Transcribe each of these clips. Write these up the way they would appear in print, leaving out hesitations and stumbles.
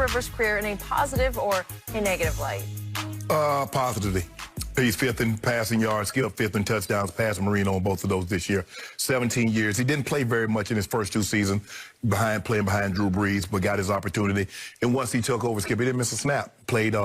Rivers' career in a positive or a negative light? Positively. He's fifth in passing yards, Skip fifth in touchdowns, passing Marino on both of those this year. 17 years. He didn't play very much in his first two seasons, playing behind Drew Brees, but got his opportunity. And once he took over, Skip, he didn't miss a snap. Played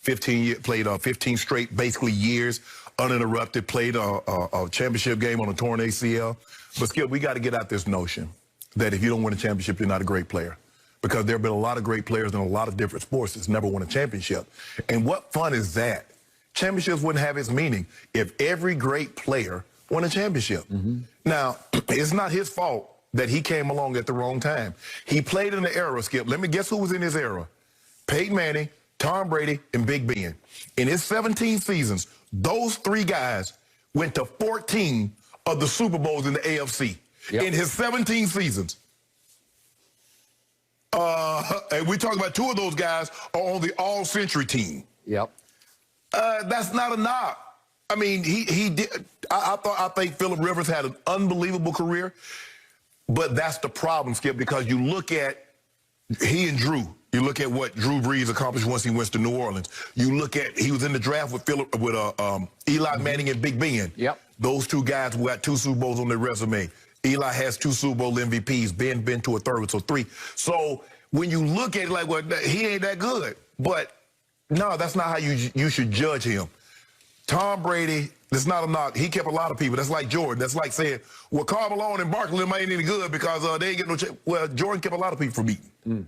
15 straight, basically years, uninterrupted. Played a championship game on a torn ACL. But Skip, we got to get out this notion that if you don't win a championship, you're not a great player. Because there have been a lot of great players in a lot of different sports that's never won a championship. And what fun is that? Championships wouldn't have its meaning if every great player won a championship. Now, it's not his fault that he came along at the wrong time. He played in the era, Skip. Let me guess who was in his era. Peyton Manning, Tom Brady, and Big Ben. In his 17 seasons, those three guys went to 14 of the Super Bowls in the AFC. Yep. In his 17 seasons. And we're talking about two of those guys are on the all-century team. Yep. That's not a knock. I mean, he did. I think Phillip Rivers had an unbelievable career, but that's the problem, Skip, because you look at he and Drew. You look at what Drew Brees accomplished once he went to New Orleans. You look at he was in the draft with Eli Manning and Big Ben. Yep. Those two guys who got two Super Bowls on their resume. Eli has two Super Bowl MVPs. Ben been to a third, so three. So when you look at it like, well, he ain't that good, but. No, that's not how you should judge him. Tom Brady, that's not a knock. He kept a lot of people. That's like Jordan. That's like saying, well, Karl Malone and Barkley ain't any good because they ain't get no chance. Well, Jordan kept a lot of people from beating.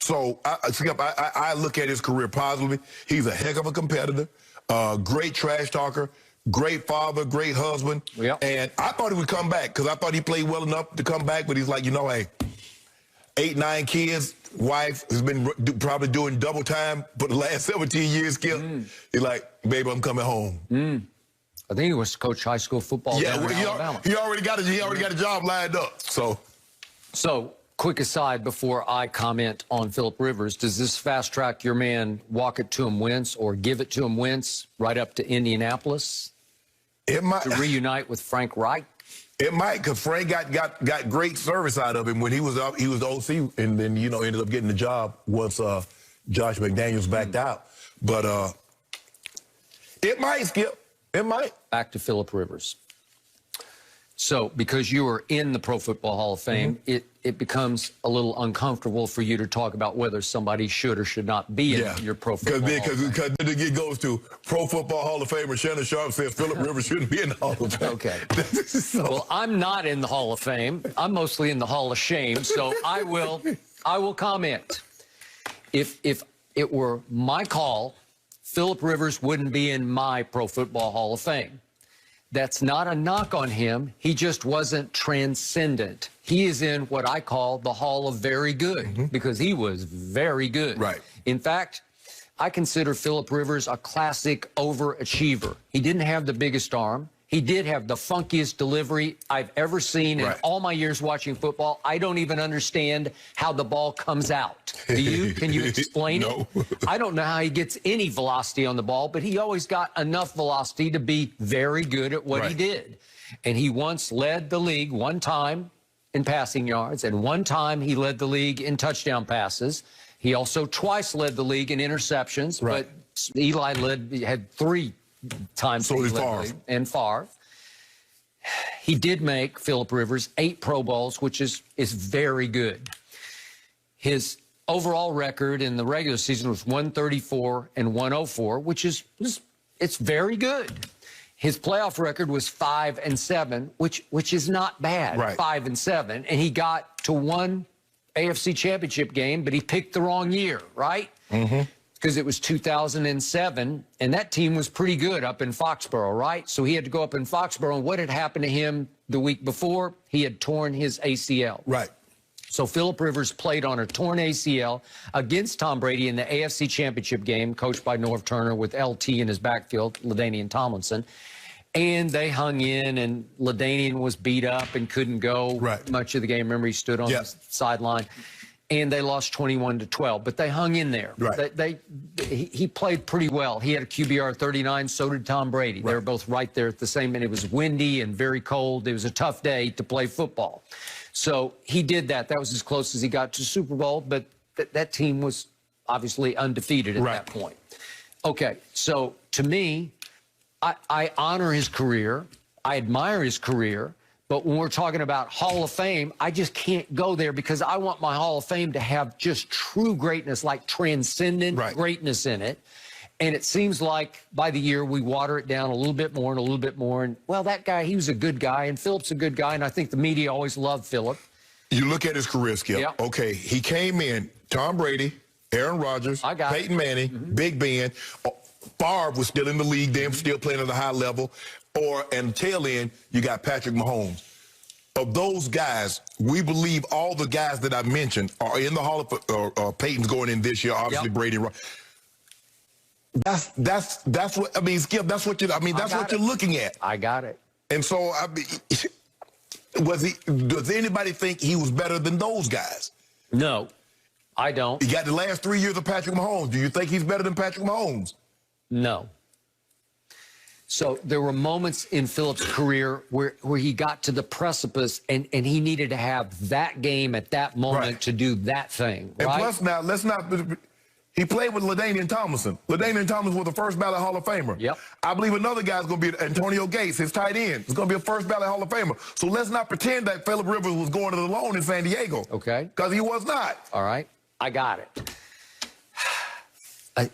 So I look at his career positively. He's a heck of a competitor, great trash talker, great father, great husband. Yep. And I thought he would come back because I thought he played well enough to come back, but he's like, you know, hey, 8, 9 kids, wife has been probably doing double time for the last 17 years, Skip. He's like, baby, I'm coming home. I think he was to coach high school football down in Alabama. He already got a job lined up. So, quick aside before I comment on Phillip Rivers, does this fast track your man walk it to him Wentz or give it to him Wentz right up to Indianapolis? It might. To reunite with Frank Reich? It might, because Frank got great service out of him when he was the OC, and then ended up getting the job once Josh McDaniels backed out. But it might, Skip. It might. Back to Phillip Rivers. So, because you are in the Pro Football Hall of Fame, it becomes a little uncomfortable for you to talk about whether somebody should or should not be in your Pro Football Hall of Fame. Because then it goes to Pro Football Hall of Famer Shannon says Phillip Rivers shouldn't be in the Hall of Fame. Okay. Well, I'm not in the Hall of Fame. I'm mostly in the Hall of Shame, so I will comment. If it were my call, Phillip Rivers wouldn't be in my Pro Football Hall of Fame. That's not a knock on him. He just wasn't transcendent. He is in what I call the Hall of Very Good because he was very good. Right. In fact, I consider Phillip Rivers a classic overachiever. He didn't have the biggest arm. He did have the funkiest delivery I've ever seen in all my years watching football. I don't even understand how the ball comes out. Do you? Can you explain it? I don't know how he gets any velocity on the ball, but he always got enough velocity to be very good at what he did. And he once led the league one time in passing yards, and one time he led the league in touchdown passes. He also twice led the league in interceptions, but Eli had 3 times. So did Favre. And Favre. He did make, Phillip Rivers, 8 Pro Bowls, which is very good. His overall record in the regular season was 134 and 104, which is it's very good. His playoff record was 5-7, which is not bad. 5-7, and he got to 1 AFC Championship game, but he picked the wrong year, right? Because it was 2007, and that team was pretty good up in Foxborough, right? So he had to go up in Foxborough, and what had happened to him the week before? He had torn his ACL. Right. So Phillip Rivers played on a torn ACL against Tom Brady in the AFC Championship game, coached by Norv Turner with LT in his backfield, LaDainian Tomlinson. And they hung in, and LaDainian was beat up and couldn't go much of the game. Remember, he stood on the sideline. And they lost 21-12, but they hung in there. He played pretty well. He had a QBR 39, so did Tom Brady. They were both right there at the same, and it was windy and very cold. It was a tough day to play football. So he did that. That was as close as he got to Super Bowl, but that team was obviously undefeated at that point. Okay, so to me, I honor his career. I admire his career. But when we're talking about Hall of Fame, I just can't go there because I want my Hall of Fame to have just true greatness, like transcendent greatness in it. And it seems like by the year we water it down a little bit more and a little bit more. And, well, that guy, he was a good guy, and Philip's a good guy, and I think the media always loved Philip. You look at his career, Skip. Yep. Okay, he came in, Tom Brady, Aaron Rodgers, Peyton Manning, Big Ben. Favre was still in the league then, still playing at a high level. And tail end, you got Patrick Mahomes. Of those guys, we believe all the guys that I mentioned are in the Hall of Peyton's going in this year, obviously Brady. That's what I mean, Skip. That's what you're looking at. I got it. And so, I mean, does anybody think he was better than those guys? No, I don't. He got the last 3 years of Patrick Mahomes. Do you think he's better than Patrick Mahomes? No. So there were moments in Philip's career where he got to the precipice and he needed to have that game at that moment to do that thing. And plus now, let's not... He played with LaDainian Tomlinson. LaDainian Tomlinson was the first ballot Hall of Famer. Yep. I believe another guy's going to be Antonio Gates, his tight end. It's going to be a first ballot Hall of Famer. So let's not pretend that Philip Rivers was going it alone in San Diego. Okay. Because he was not. All right. I got it.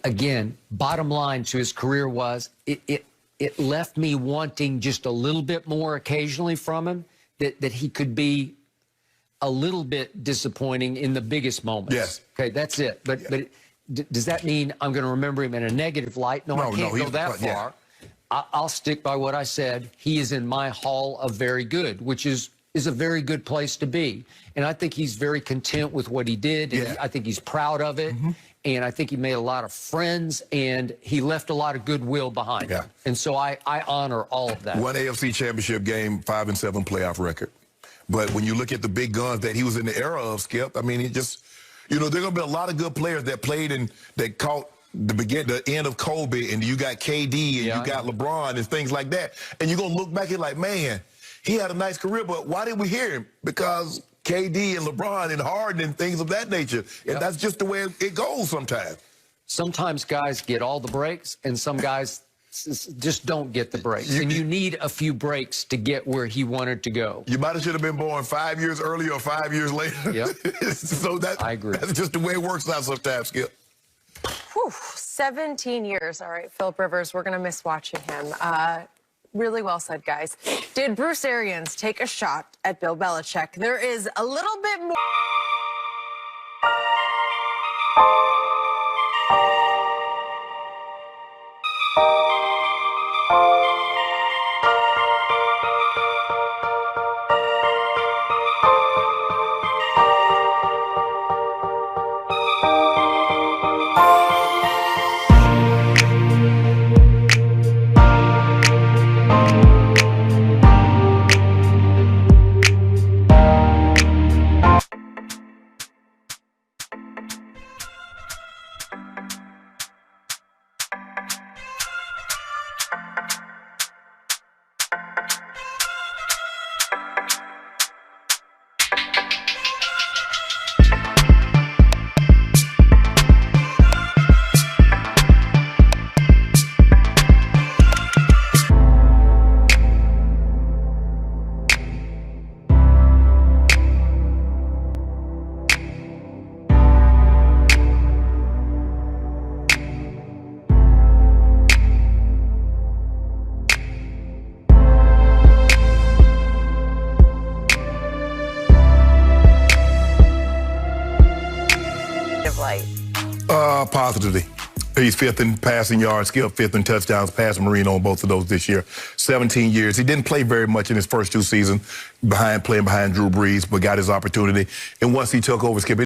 Again, bottom line to his career was it left me wanting just a little bit more occasionally from him, that he could be a little bit disappointing in the biggest moments. Yes. Okay, that's it. But does that mean I'm going to remember him in a negative light? No, I can't go that far. I'll stick by what I said. He is in my Hall of Very Good, which is a very good place to be. And I think he's very content with what he did. And I think he's proud of it. And I think he made a lot of friends, and he left a lot of goodwill behind him. And so I honor all of that. One AFC Championship game, 5-7 playoff record. But when you look at the big guns that he was in the era of, Skip, I mean, he just... You know, there are going to be a lot of good players that played and that caught the end of Kobe, and you got KD and you got LeBron and things like that. And you're going to look back and like, man, he had a nice career, but why did we hear him? Because KD and LeBron and Harden and things of that nature. And that's just the way it goes sometimes. Sometimes guys get all the breaks, and some guys just don't get the breaks. And you need a few breaks to get where he wanted to go. You might have should have been born 5 years earlier or 5 years later. Yep. So I agree. That's just the way it works out sometimes, Skip. Whew, 17 years. All right, Philip Rivers, we're going to miss watching him. Really well said, guys. Did Bruce Arians take a shot at Bill Belichick? There is a little bit more... Positively. He's fifth in passing yards, Skip fifth in touchdowns, passing Marino on both of those this year. 17 years. He didn't play very much in his first two seasons, playing behind Drew Brees, but got his opportunity. And once he took over, Skip,